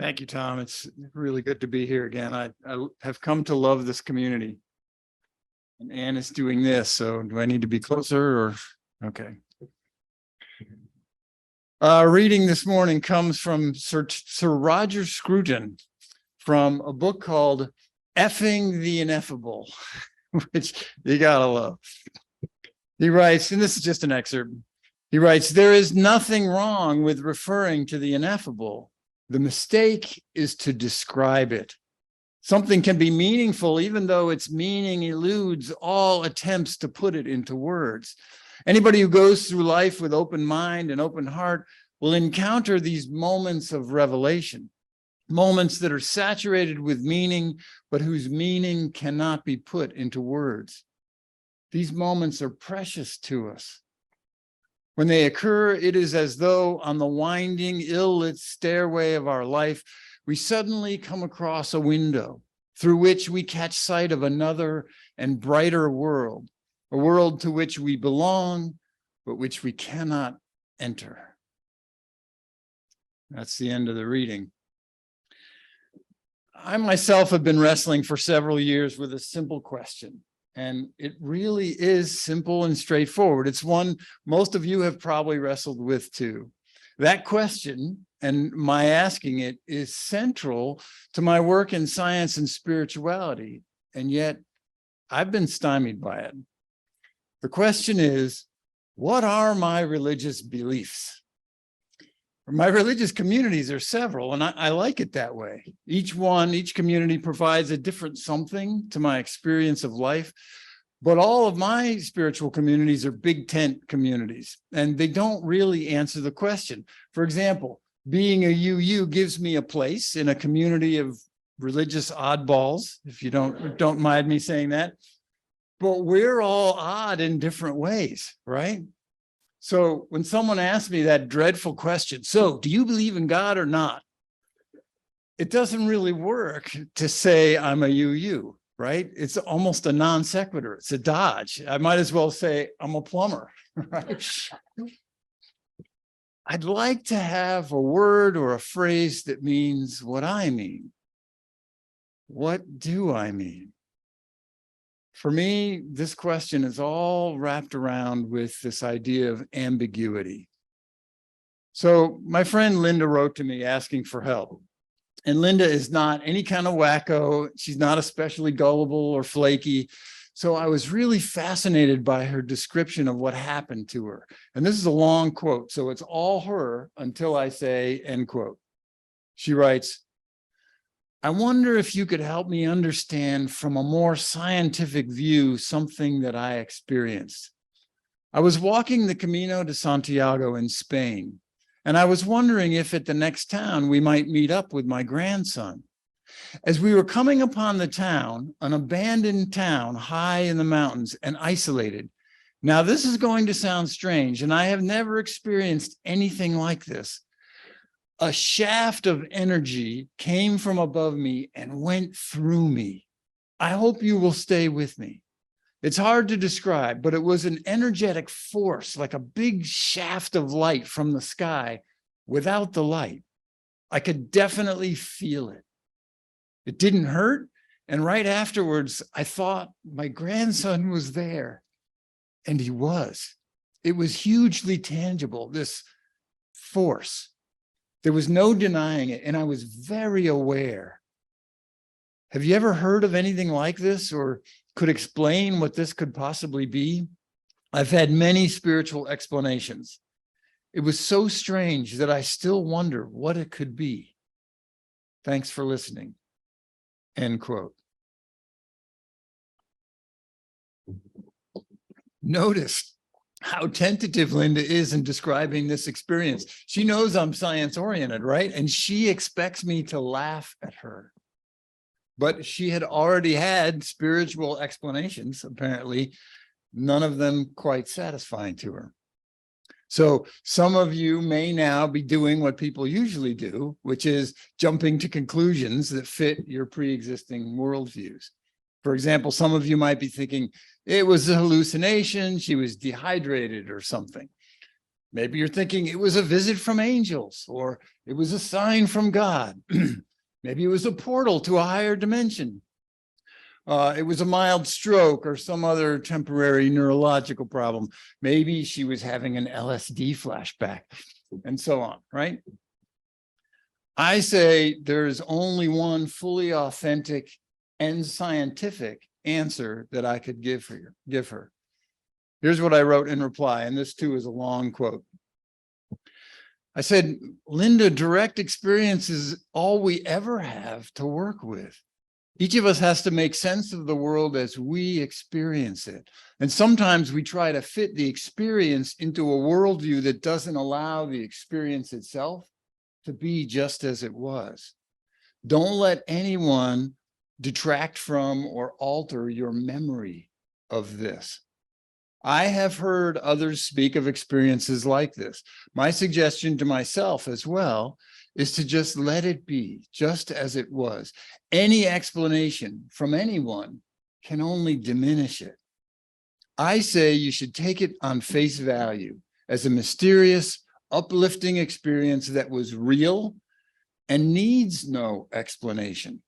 Thank you, Tom. It's really good to be here again. I have come to love this community. And Ann is doing this, so do I need to be closer or, okay. Reading this morning comes from Sir Roger Scruton from a book called Effing the Ineffable, which you gotta love. He writes, and this is just an excerpt. He writes, "There is nothing wrong with referring to the ineffable. The mistake is to describe it. Something can be meaningful even though its meaning eludes all attempts to put it into words. Anybody who goes through life with open mind and open heart will encounter these moments of revelation, moments that are saturated with meaning, but whose meaning cannot be put into words. These moments are precious to us. When they occur, it is as though on the winding, ill-lit stairway of our life, we suddenly come across a window through which we catch sight of another and brighter world, a world to which we belong, but which we cannot enter." That's the end of the reading. I myself have been wrestling for several years with a simple question, and it really is simple and straightforward. It's one most of you have probably wrestled with too. That question, and my asking it, is central to my work in science and spirituality, and yet I've been stymied by it. The question is, what are my religious beliefs? My religious communities are several, and I like it that way. Each community provides a different something to my experience of life, but all of my spiritual communities are big tent communities, and they don't really answer the question. For example, being a UU gives me a place in a community of religious oddballs, if you don't mind me saying that, but we're all odd in different ways, right? So when someone asks me that dreadful question, so do you believe in God or not? It doesn't really work to say I'm a UU, right? It's almost a non sequitur. It's a dodge. I might as well say I'm a plumber, right? I'd like to have a word or a phrase that means what I mean. What do I mean? For me, this question is all wrapped around with this idea of ambiguity. So my friend Linda wrote to me asking for help. And Linda is not any kind of wacko. She's not especially gullible or flaky. So I was really fascinated by her description of what happened to her. And this is a long quote, so it's all her until I say, end quote. She writes, "I wonder if you could help me understand from a more scientific view something that I experienced. I was walking the Camino de Santiago in Spain, and I was wondering if at the next town we might meet up with my grandson. As we were coming upon the town, an abandoned town high in the mountains and isolated. Now this is going to sound strange, and I have never experienced anything like this. A shaft of energy came from above me and went through me. I hope you will stay with me. It's hard to describe, but it was an energetic force, like a big shaft of light from the sky without the light. I could definitely feel it. It didn't hurt, and right afterwards, I thought my grandson was there, and he was. It was hugely tangible, this force. There was no denying it, and I was very aware. Have you ever heard of anything like this or could explain what this could possibly be? I've had many spiritual explanations. It was so strange that I still wonder what it could be. Thanks for listening." End quote. Notice how tentative Linda is in describing this experience. She knows I'm science-oriented, right? And she expects me to laugh at her. But she had already had spiritual explanations, apparently, none of them quite satisfying to her. So some of you may now be doing what people usually do, which is jumping to conclusions that fit your pre-existing worldviews. For example, some of you might be thinking, it was a hallucination, she was dehydrated or something. Maybe you're thinking it was a visit from angels, or it was a sign from God. Maybe it was a portal to a higher dimension. It was a mild stroke or some other temporary neurological problem. Maybe she was having an LSD flashback, and so on, right? I say there's only one fully authentic and scientific answer that I could give her. Here's what I wrote in reply, and this too is a long quote. I said, Linda, direct experience is all we ever have to work with. Each of us has to make sense of the world as we experience it. And sometimes we try to fit the experience into a worldview that doesn't allow the experience itself to be just as it was. Don't let anyone detract from or alter your memory of this. I have heard others speak of experiences like this. My suggestion to myself as well is to just let it be, just as it was. Any explanation from anyone can only diminish it. I say you should take it on face value as a mysterious, uplifting experience that was real and needs no explanation.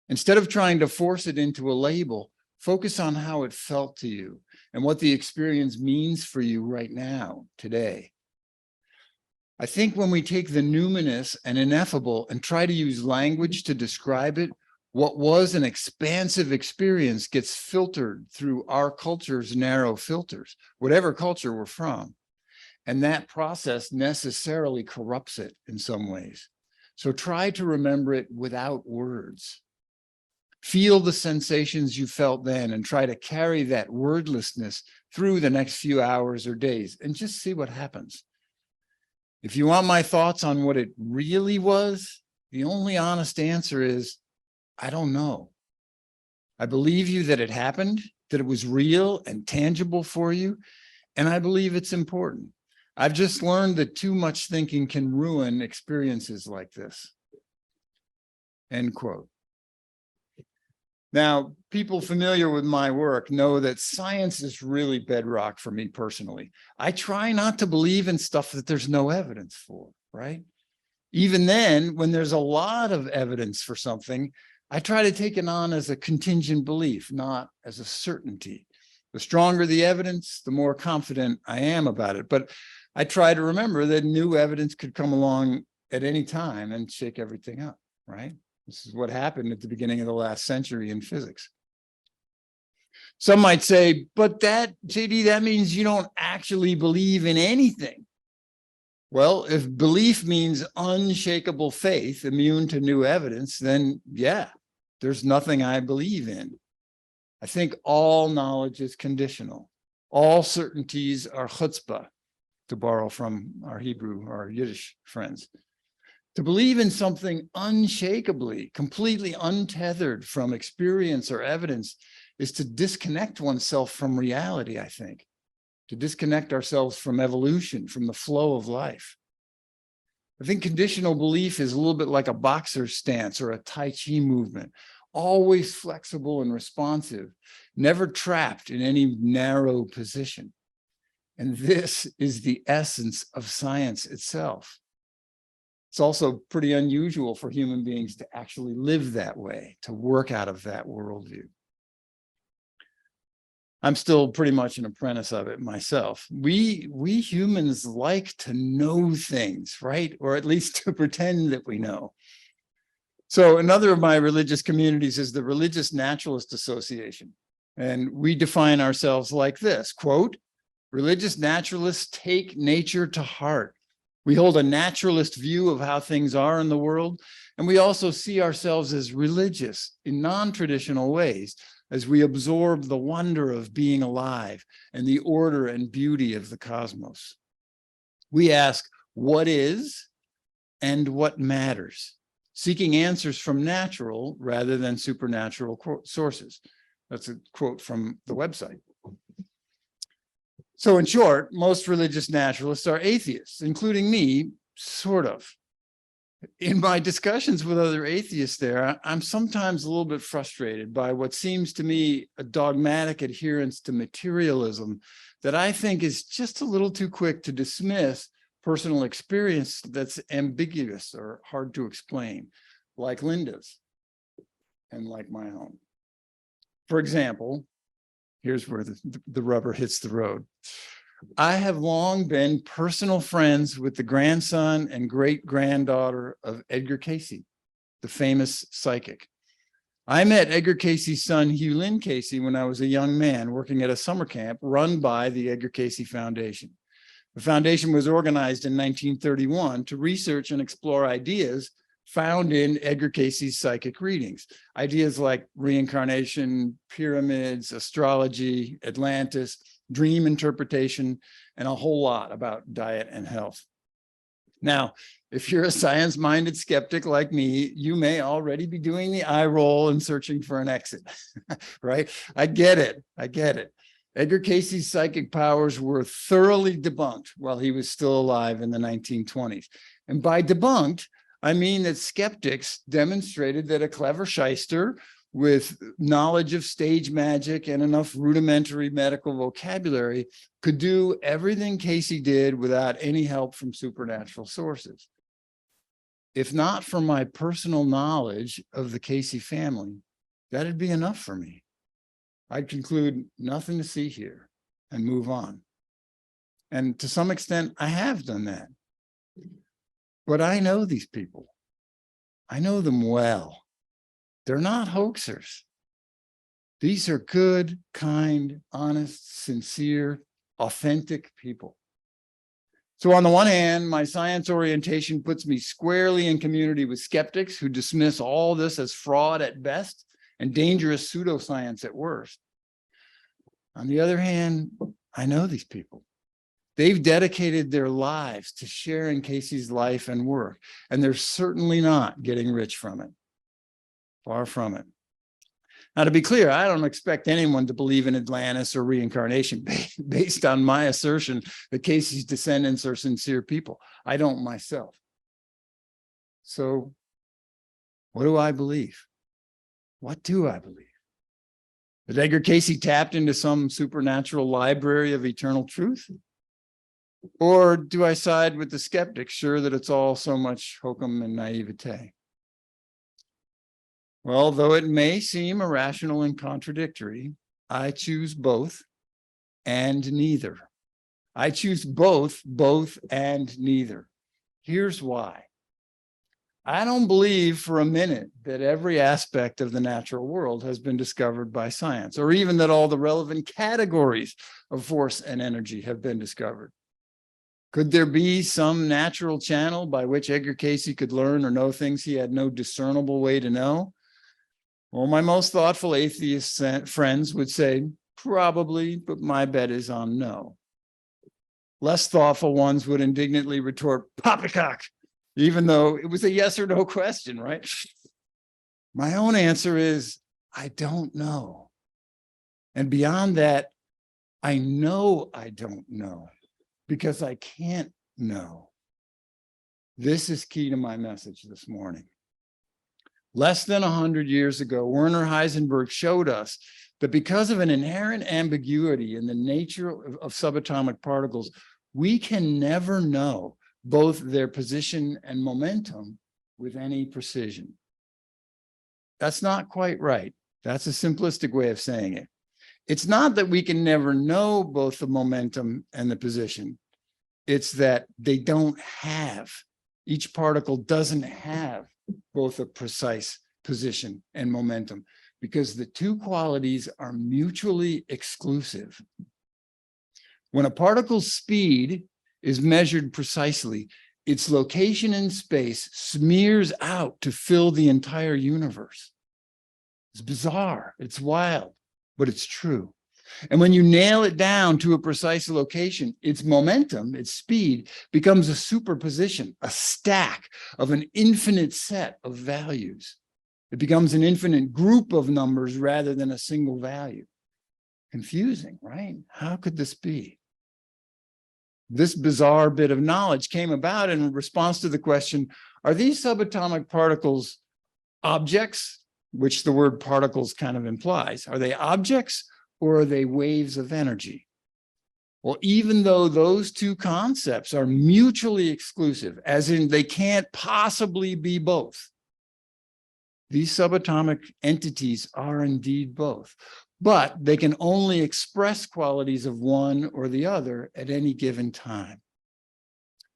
Instead of trying to force it into a label, focus on how it felt to you and what the experience means for you right now, today. I think when we take the numinous and ineffable and try to use language to describe it, what was an expansive experience gets filtered through our culture's narrow filters, whatever culture we're from. And that process necessarily corrupts it in some ways. So try to remember it without words. Feel the sensations you felt then and try to carry that wordlessness through the next few hours or days and just see what happens. If you want my thoughts on what it really was, the only honest answer is, I don't know. I believe you that it happened, that it was real and tangible for you, and I believe it's important. I've just learned that too much thinking can ruin experiences like this. End quote. Now, people familiar with my work know that science is really bedrock for me personally. I try not to believe in stuff that there's no evidence for, right? Even then, when there's a lot of evidence for something, I try to take it on as a contingent belief, not as a certainty. The stronger the evidence, the more confident I am about it. But I try to remember that new evidence could come along at any time and shake everything up, right? This is what happened at the beginning of the last century in physics. Some might say, but JD, that means you don't actually believe in anything. Well, if belief means unshakable faith, immune to new evidence, then yeah, there's nothing I believe in. I think all knowledge is conditional. All certainties are chutzpah, to borrow from our Hebrew, our Yiddish friends. To believe in something unshakably, completely untethered from experience or evidence is to disconnect oneself from reality, I think, to disconnect ourselves from evolution, from the flow of life. I think conditional belief is a little bit like a boxer's stance or a Tai Chi movement, always flexible and responsive, never trapped in any narrow position. And this is the essence of science itself. It's also pretty unusual for human beings to actually live that way, to work out of that worldview. I'm still pretty much an apprentice of it myself. We humans like to know things, right? Or at least to pretend that we know. So another of my religious communities is the Religious Naturalist Association. And we define ourselves like this, quote, religious naturalists take nature to heart. We hold a naturalist view of how things are in the world, and we also see ourselves as religious in non-traditional ways as we absorb the wonder of being alive and the order and beauty of the cosmos. We ask what is and what matters, seeking answers from natural rather than supernatural sources. That's a quote from the website. So in short, most religious naturalists are atheists, including me, sort of. In my discussions with other atheists there, I'm sometimes a little bit frustrated by what seems to me a dogmatic adherence to materialism that I think is just a little too quick to dismiss personal experience that's ambiguous or hard to explain, like Linda's and like my own. For example, here's where the rubber hits the road. I have long been personal friends with the grandson and great-granddaughter of Edgar Cayce, the famous psychic. I met Edgar Cayce's son, Hugh Lynn Cayce, when I was a young man working at a summer camp run by the Edgar Cayce Foundation. The foundation was organized in 1931 to research and explore ideas found in Edgar Cayce's psychic readings. Ideas like reincarnation, pyramids, astrology, Atlantis, dream interpretation, and a whole lot about diet and health. Now, if you're a science-minded skeptic like me, you may already be doing the eye roll and searching for an exit, right? I get it. Edgar Cayce's psychic powers were thoroughly debunked while he was still alive in the 1920s. And by debunked, I mean that skeptics demonstrated that a clever shyster with knowledge of stage magic and enough rudimentary medical vocabulary could do everything Cayce did without any help from supernatural sources. If not for my personal knowledge of the Cayce family, that'd be enough for me. I'd conclude nothing to see here and move on. And to some extent, I have done that. But I know these people. I know them well. They're not hoaxers. These are good, kind, honest, sincere, authentic people. So on the one hand, my science orientation puts me squarely in community with skeptics who dismiss all this as fraud at best and dangerous pseudoscience at worst. On the other hand, I know these people. They've dedicated their lives to sharing Cayce's life and work, and they're certainly not getting rich from it. Far from it. Now, to be clear, I don't expect anyone to believe in Atlantis or reincarnation based on my assertion that Cayce's descendants are sincere people. I don't myself. So what do I believe? What do I believe? That Edgar Cayce tapped into some supernatural library of eternal truth? Or do I side with the skeptics, sure that it's all so much hokum and naivete? Well, though it may seem irrational and contradictory, I choose both and neither. I choose both and neither. Here's why. I don't believe for a minute that every aspect of the natural world has been discovered by science, or even that all the relevant categories of force and energy have been discovered. Could there be some natural channel by which Edgar Cayce could learn or know things he had no discernible way to know? Well, my most thoughtful atheist friends would say, probably, but my bet is on no. Less thoughtful ones would indignantly retort, poppycock, even though it was a yes or no question, right? My own answer is, I don't know. And beyond that, I know I don't know because I can't know. This is key to my message this morning. Less than 100 years ago, Werner Heisenberg showed us that because of an inherent ambiguity in the nature of subatomic particles, we can never know both their position and momentum with any precision. That's not quite right. That's a simplistic way of saying it. It's not that we can never know both the momentum and the position. It's that they don't have, each particle doesn't have both a precise position and momentum, because the two qualities are mutually exclusive. When a particle's speed is measured precisely, its location in space smears out to fill the entire universe. It's bizarre, it's wild, but it's true. And when you nail it down to a precise location, its momentum, its speed, becomes a superposition, a stack of an infinite set of values. It becomes an infinite group of numbers rather than a single value. Confusing, right? How could this be? This bizarre bit of knowledge came about in response to the question, are these subatomic particles objects, which the word particles kind of implies? Are they objects or are they waves of energy? Well, even though those two concepts are mutually exclusive, as in they can't possibly be both, these subatomic entities are indeed both, but they can only express qualities of one or the other at any given time.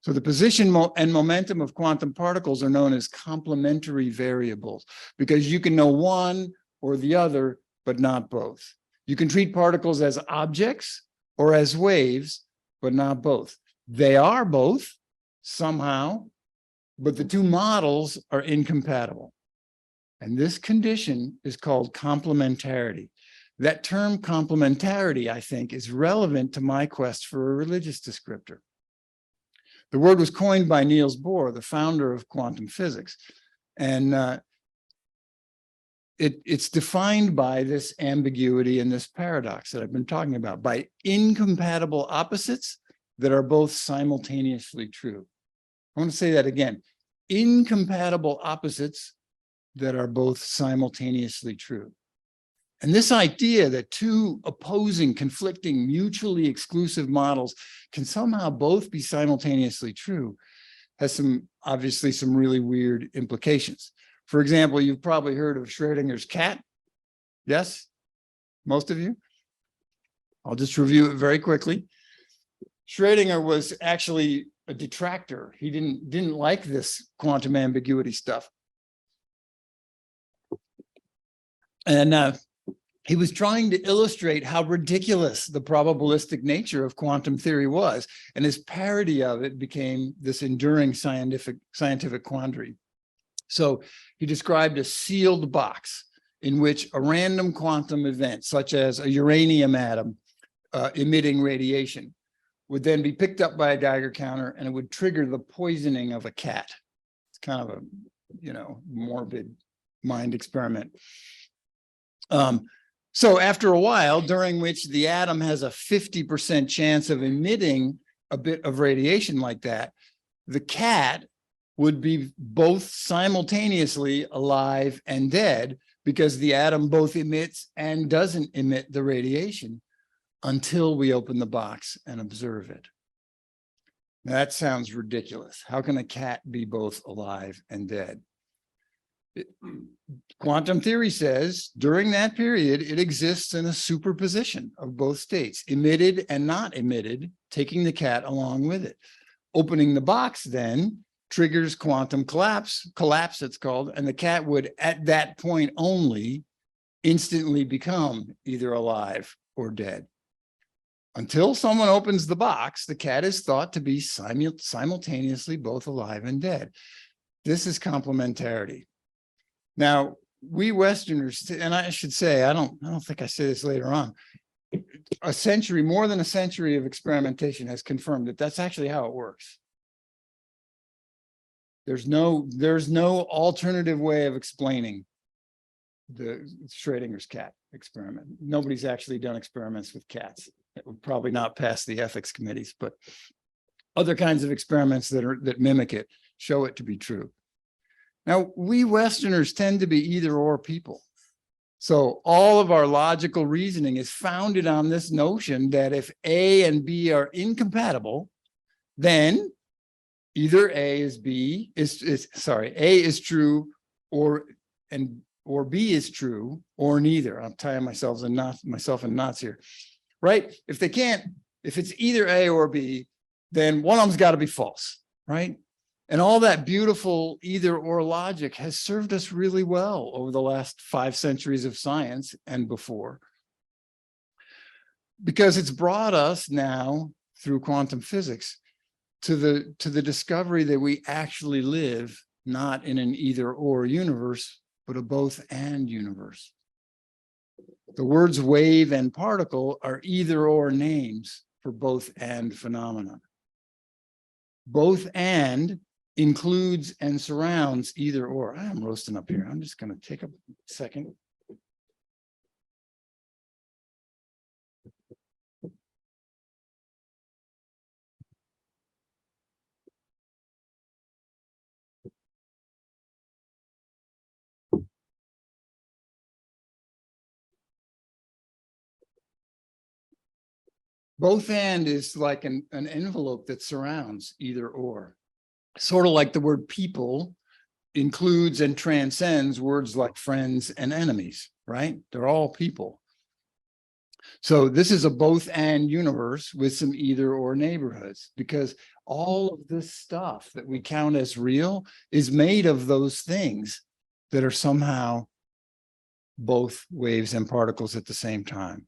So the position and momentum of quantum particles are known as complementary variables because you can know one or the other, but not both. You can treat particles as objects or as waves, but not both. They are both somehow, but the two models are incompatible. And this condition is called complementarity. That term complementarity, I think, is relevant to my quest for a religious descriptor. The word was coined by Niels Bohr, the founder of quantum physics. And it's defined by this ambiguity and this paradox that I've been talking about, by incompatible opposites that are both simultaneously true. I want to say that again. Incompatible opposites that are both simultaneously true. And this idea that two opposing, conflicting, mutually exclusive models can somehow both be simultaneously true has obviously some really weird implications. For example, you've probably heard of Schrödinger's cat. Yes? Most of you? I'll just review it very quickly. Schrödinger was actually a detractor. He didn't like this quantum ambiguity stuff. And he was trying to illustrate how ridiculous the probabilistic nature of quantum theory was. And his parody of it became this enduring scientific quandary. So he described a sealed box in which a random quantum event, such as a uranium atom emitting radiation, would then be picked up by a Geiger counter and it would trigger the poisoning of a cat. It's kind of a, morbid mind experiment. So after a while, during which the atom has a 50% chance of emitting a bit of radiation like that, the cat would be both simultaneously alive and dead because the atom both emits and doesn't emit the radiation until we open the box and observe it. Now, that sounds ridiculous. How can a cat be both alive and dead? Quantum theory says during that period, it exists in a superposition of both states, emitted and not emitted, taking the cat along with it. Opening the box then triggers quantum collapse it's called, and the cat would at that point only instantly become either alive or dead. Until someone opens the box, the cat is thought to be simultaneously both alive and dead. This is complementarity. Now, we Westerners, and I should say, I don't think I say this later on, more than a century of experimentation has confirmed that that's actually how it works. There's no alternative way of explaining the Schrödinger's cat experiment. Nobody's actually done experiments with cats. It would probably not pass the ethics committees, but other kinds of experiments that mimic it show it to be true. Now, we Westerners tend to be either or people. So all of our logical reasoning is founded on this notion that if A and B are incompatible, then either A is true or B is true or neither. I'm tying myself in knots here, right? If it's either A or B, then one of them's got to be false, right? And all that beautiful either or logic has served us really well over the last 5 centuries of science and before, because it's brought us now through quantum physics to the discovery that we actually live not in an either or universe, but a both and universe. The words wave and particle are either or names for both and phenomena. Both and includes and surrounds either or. I'm roasting up here. I'm just going to take a second. Both and is like an envelope that surrounds either or. Sort of like the word people includes and transcends words like friends and enemies, right? They're all people. So this is a both and universe with some either or neighborhoods, because all of this stuff that we count as real is made of those things that are somehow both waves and particles at the same time.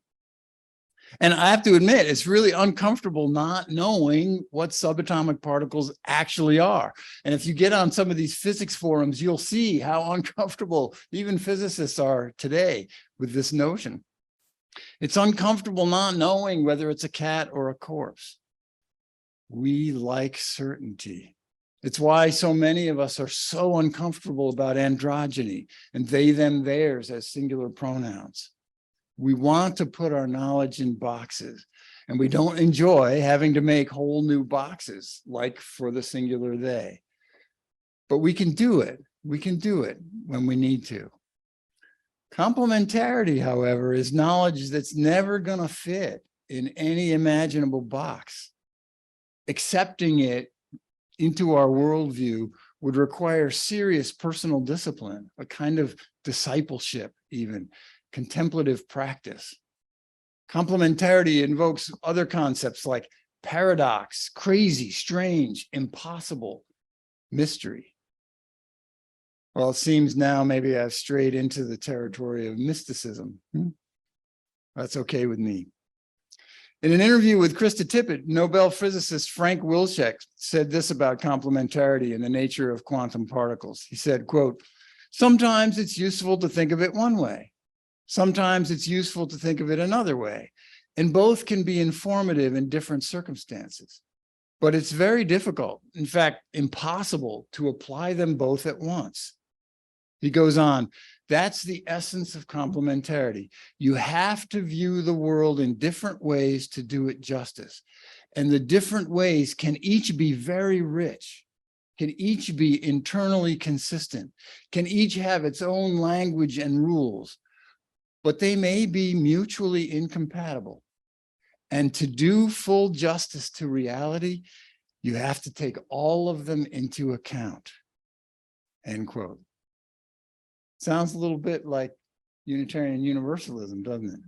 And I have to admit, it's really uncomfortable not knowing what subatomic particles actually are. And if you get on some of these physics forums, you'll see how uncomfortable even physicists are today with this notion. It's uncomfortable not knowing whether it's a cat or a corpse. We like certainty. It's why so many of us are so uncomfortable about androgyny and they, them, theirs as singular pronouns. We want to put our knowledge in boxes, and we don't enjoy having to make whole new boxes like for the singular they. But we can do it. We can do it when we need to. Complementarity, however, is knowledge that's never going to fit in any imaginable box. Accepting it into our worldview would require serious personal discipline, a kind of discipleship even, contemplative practice. Complementarity invokes other concepts like paradox, crazy, strange, impossible, mystery. Well, it seems now maybe I've strayed into the territory of mysticism. That's okay with me. In an interview with Krista Tippett, Nobel physicist Frank Wilczek said this about complementarity and the nature of quantum particles. He said, quote, "Sometimes it's useful to think of it one way. Sometimes it's useful to think of it another way, and both can be informative in different circumstances. But it's very difficult, in fact, impossible to apply them both at once." He goes on, "That's the essence of complementarity. You have to view the world in different ways to do it justice. And the different ways can each be very rich, can each be internally consistent, can each have its own language and rules, but they may be mutually incompatible. And to do full justice to reality, you have to take all of them into account." End quote. Sounds a little bit like Unitarian Universalism, doesn't it?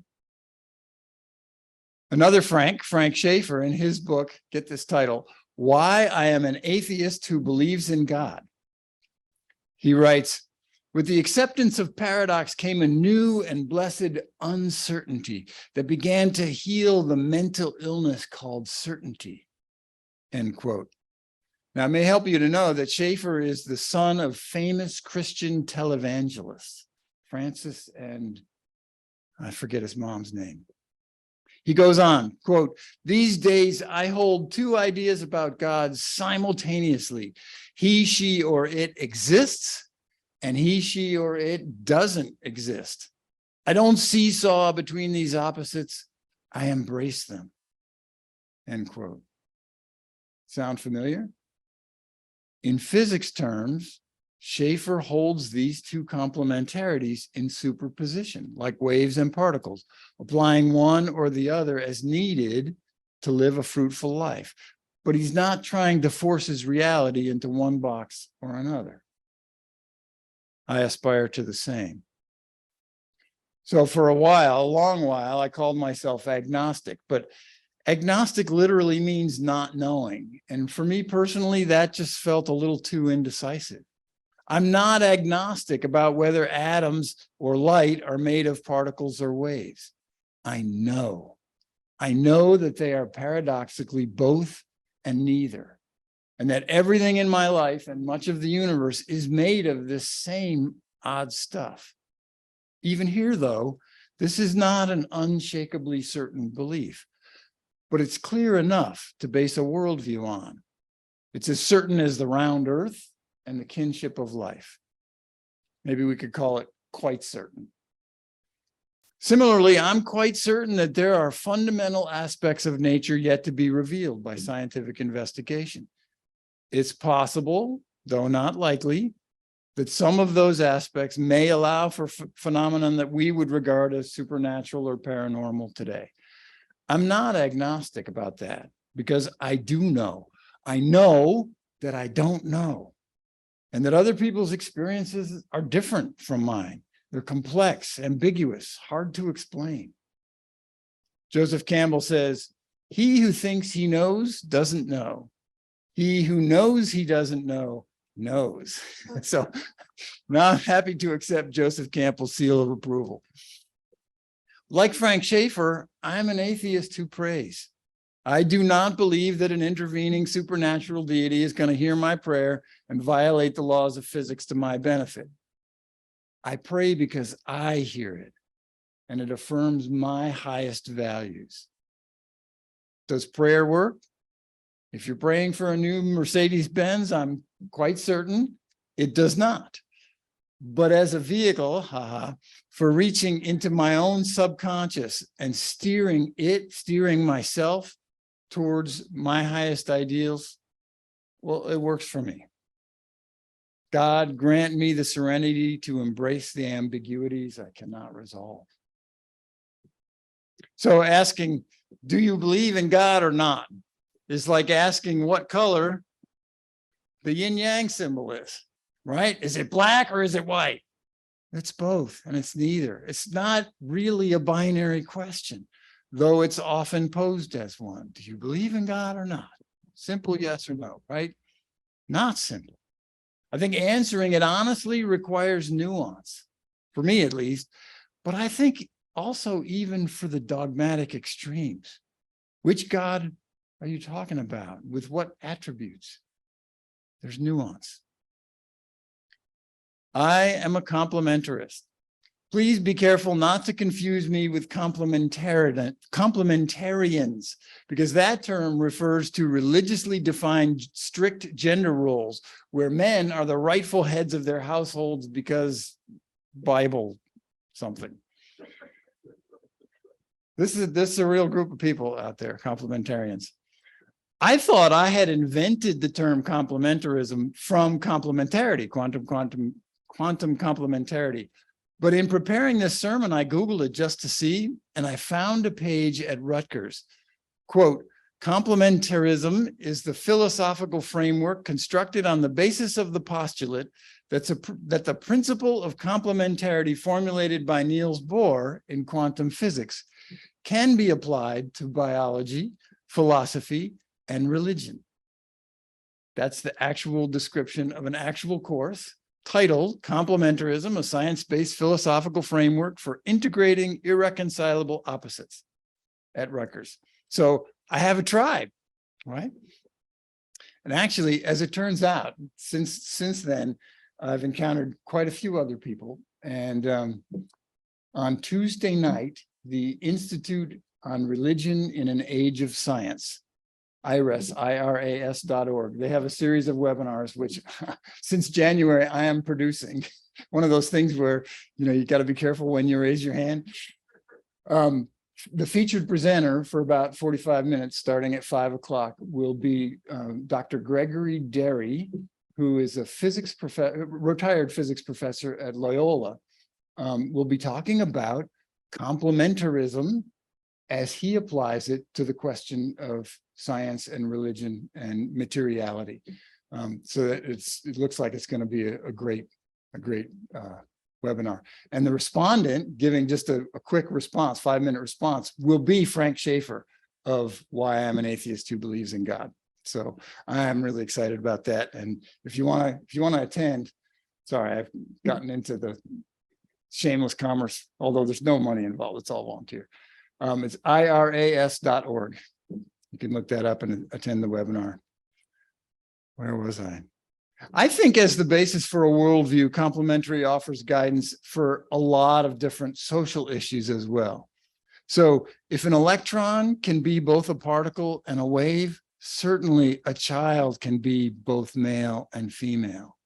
Another Frank Schaeffer, in his book, get this title, "Why I Am an Atheist Who Believes in God." He writes, "With the acceptance of paradox came a new and blessed uncertainty that began to heal the mental illness called certainty." End quote. Now, it may help you to know that Schaeffer is the son of famous Christian televangelists, Francis and I forget his mom's name. He goes on, quote, "These days I hold two ideas about God simultaneously. He, she, or it exists, and he, she, or it doesn't exist. I don't seesaw between these opposites. I embrace them." End quote. Sound familiar? In physics terms, Schaeffer holds these two complementarities in superposition, like waves and particles, applying one or the other as needed to live a fruitful life. But he's not trying to force his reality into one box or another. I aspire to the same. So for a long while, I called myself agnostic, but agnostic literally means not knowing. And for me personally, that just felt a little too indecisive. I'm not agnostic about whether atoms or light are made of particles or waves. I know that they are paradoxically both and neither, and that everything in my life and much of the universe is made of this same odd stuff. Even here, though, this is not an unshakably certain belief, but it's clear enough to base a worldview on. It's as certain as the round earth and the kinship of life. Maybe we could call it quite certain. Similarly, I'm quite certain that there are fundamental aspects of nature yet to be revealed by scientific investigation. It's possible, though not likely, that some of those aspects may allow for phenomenon that we would regard as supernatural or paranormal today. I'm not agnostic about that because I do know. I know that I don't know, and that other people's experiences are different from mine. They're complex, ambiguous, hard to explain. Joseph Campbell says, "He who thinks he knows doesn't know. He who knows he doesn't know knows." So now I'm happy to accept Joseph Campbell's seal of approval. Like Frank Schaeffer, I'm an atheist who prays. I do not believe that an intervening supernatural deity is going to hear my prayer and violate the laws of physics to my benefit. I pray because I hear it, and it affirms my highest values. Does prayer work? If you're praying for a new Mercedes-Benz, I'm quite certain it does not. But as a vehicle, for reaching into my own subconscious and steering myself towards my highest ideals, well, it works for me. God grant me the serenity to embrace the ambiguities I cannot resolve. So asking, do you believe in God or not, is like asking what color the yin-yang symbol is, right? Is it black or is it white? It's both, and it's neither. It's not really a binary question, though it's often posed as one. Do you believe in God or not? Simple yes or no, right? Not simple. I think answering it honestly requires nuance, for me at least, but I think also even for the dogmatic extremes. Which God are you talking about? With what attributes? There's nuance. I am a complementarist. Please be careful not to confuse me with complementarians, because that term refers to religiously defined strict gender roles where men are the rightful heads of their households because Bible something. This is a real group of people out there, complementarians. I thought I had invented the term complementarism from complementarity, quantum complementarity. But in preparing this sermon, I Googled it just to see, and I found a page at Rutgers. Quote, complementarism is the philosophical framework constructed on the basis of the postulate that the principle of complementarity formulated by Niels Bohr in quantum physics can be applied to biology, philosophy, and religion. That's the actual description of an actual course titled Complementarism, a Science-Based Philosophical Framework for Integrating Irreconcilable Opposites at Rutgers. So I have a tribe, right? And actually, as it turns out, since then, I've encountered quite a few other people. And on Tuesday night, the Institute on Religion in an Age of Science, iras.org. They have a series of webinars, which since January, I am producing. One of those things where, you got to be careful when you raise your hand. The featured presenter for about 45 minutes, starting at 5 o'clock, will be Dr. Gregory Derry, who is a retired physics professor at Loyola. We'll be talking about complementarism as he applies it to the question of science and religion and materiality. So that it looks like it's going to be a great webinar. And the respondent giving just a quick response, 5-minute response, will be Frank Schaeffer of Why I'm an Atheist Who Believes in God. So I'm really excited about that. And if you want to attend, sorry, I've gotten into the shameless commerce, although there's no money involved, it's all volunteer. It's iras.org. You can look that up and attend the webinar. Where was I? I think as the basis for a worldview, complementary offers guidance for a lot of different social issues as well. So if an electron can be both a particle and a wave, certainly a child can be both male and female.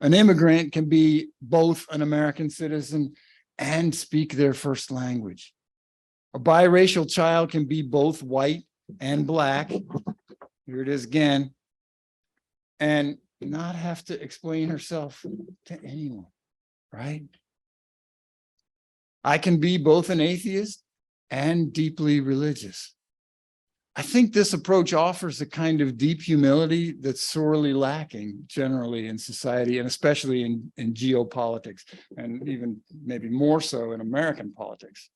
An immigrant can be both an American citizen and speak their first language. A biracial child can be both white and black. Here it is again. And not have to explain herself to anyone, right? I can be both an atheist and deeply religious. I think this approach offers a kind of deep humility that's sorely lacking generally in society, and especially in geopolitics, and even maybe more so in American politics.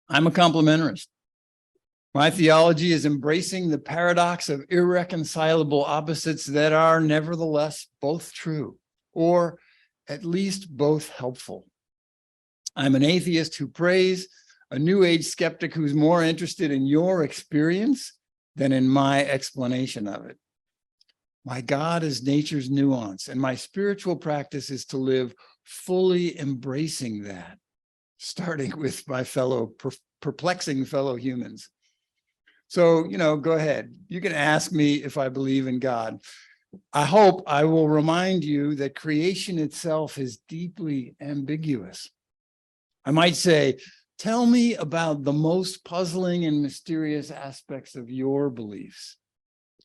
I'm a complementarist. My theology is embracing the paradox of irreconcilable opposites that are nevertheless both true, or at least both helpful. I'm an atheist who prays, a New Age skeptic who's more interested in your experience than in my explanation of it. My God is nature's nuance, and my spiritual practice is to live fully embracing that, starting with my perplexing fellow humans. So, go ahead. You can ask me if I believe in God. I hope I will remind you that creation itself is deeply ambiguous. I might say, tell me about the most puzzling and mysterious aspects of your beliefs.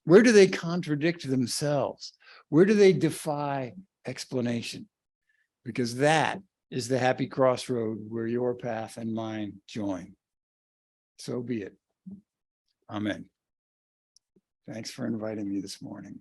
Where do they contradict themselves? Where do they defy explanation? Because that is the happy crossroad where your path and mine join. So be it. Amen. Thanks for inviting me this morning.